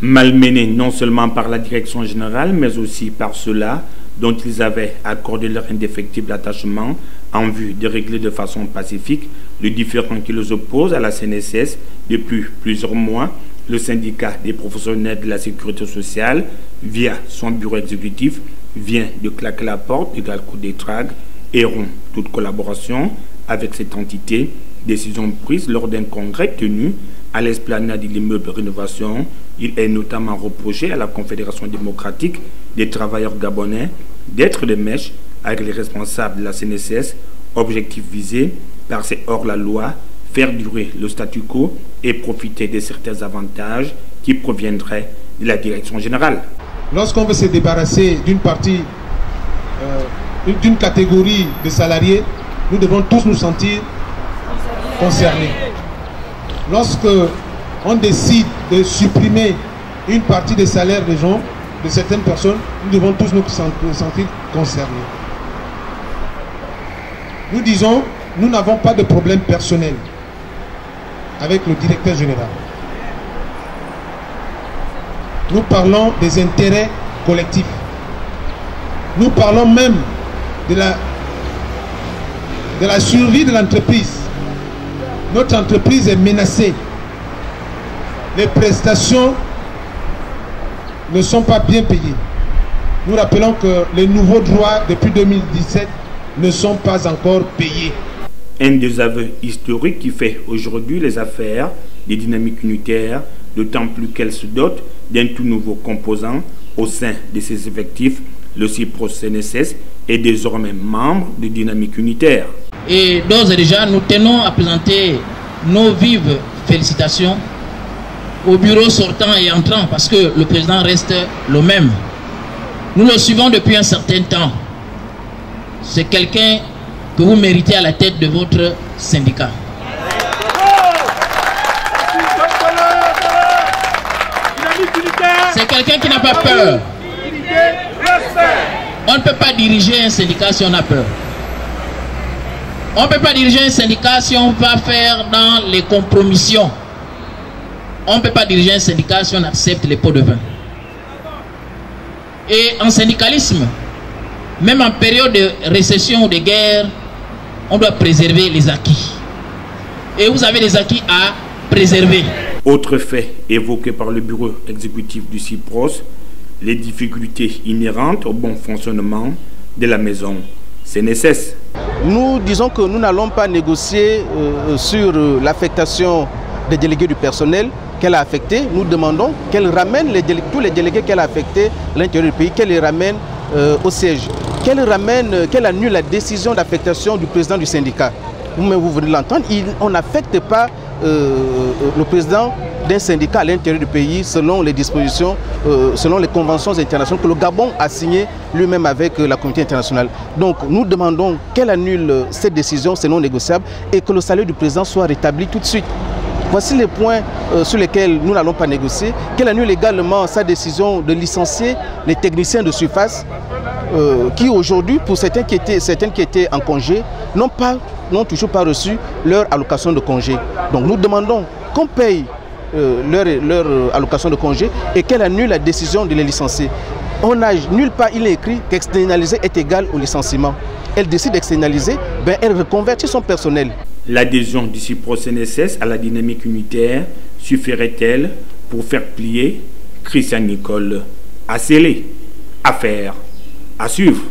Malmenés non seulement par la direction générale, mais aussi par ceux-là dont ils avaient accordé leur indéfectible attachement en vue de régler de façon pacifique le différend qui les oppose à la CNSS depuis plusieurs mois, le syndicat des professionnels de la sécurité sociale, via son bureau exécutif, vient de claquer la porte du coup d'étrave et rompt toute collaboration avec cette entité, décision prise lors d'un congrès tenu à l'esplanade de l'immeuble Rénovation. Il est notamment reproché à la Confédération démocratique des travailleurs gabonais d'être de mèche avec les responsables de la CNSS, objectif visé par ces hors-la-loi, faire durer le statu quo et profiter de certains avantages qui proviendraient de la direction générale. Lorsqu'on veut se débarrasser d'une partie, d'une catégorie de salariés, nous devons tous nous sentir concernés. Lorsque on décide de supprimer une partie des salaires des gens, de certaines personnes, nous devons tous nous sentir concernés. Nous disons, nous n'avons pas de problème personnel avec le directeur général. Nous parlons des intérêts collectifs. Nous parlons même de la survie de l'entreprise. Notre entreprise est menacée. Les prestations ne sont pas bien payées. Nous rappelons que les nouveaux droits depuis 2017 ne sont pas encore payés. Un désaveu historique qui fait aujourd'hui les affaires des dynamiques unitaires, d'autant plus qu'elles se dotent d'un tout nouveau composant au sein de ses effectifs. Le CIPROS-CNSS est désormais membre de Dynamique Unitaire. Et d'ores et déjà, nous tenons à présenter nos vives félicitations au bureau sortant et entrant, parce que le président reste le même. Nous le suivons depuis un certain temps. C'est quelqu'un que vous méritez à la tête de votre syndicat. C'est quelqu'un qui n'a pas peur. On ne peut pas diriger un syndicat si on a peur. On ne peut pas diriger un syndicat si on va faire dans les compromissions. On ne peut pas diriger un syndicat si on accepte les pots de vin. Et en syndicalisme, même en période de récession ou de guerre, on doit préserver les acquis. Et vous avez des acquis à préserver. Autre fait évoqué par le bureau exécutif du CIPROS, les difficultés inhérentes au bon fonctionnement de la maison CNSS. Nous disons que nous n'allons pas négocier sur l'affectation des délégués du personnel qu'elle a affecté. Nous demandons qu'elle ramène tous les délégués qu'elle a affectés à l'intérieur du pays, qu'elle les ramène au siège, qu'elle annule la décision d'affectation du président du syndicat. Vous venez de l'entendre, on n'affecte pas le président d'un syndicat à l'intérieur du pays selon les dispositions, selon les conventions internationales que le Gabon a signées lui-même avec la communauté internationale. Donc nous demandons qu'elle annule cette décision, c'est non négociable, et que le salaire du président soit rétabli tout de suite. Voici les points sur lesquels nous n'allons pas négocier. Qu'elle annule également sa décision de licencier les techniciens de surface qui aujourd'hui, pour certains qui étaient en congé, n'ont toujours pas reçu leur allocation de congé. Donc nous demandons qu'on paye leur allocation de congé et qu'elle annule la décision de les licencier. Nulle part il est écrit qu'externaliser est égal au licenciement. Elle décide d'externaliser, elle reconvertit son personnel. L'adhésion du CIPROS-CNSS à la dynamique unitaire suffirait-elle pour faire plier Christian Nicole? À sceller, à faire, à suivre.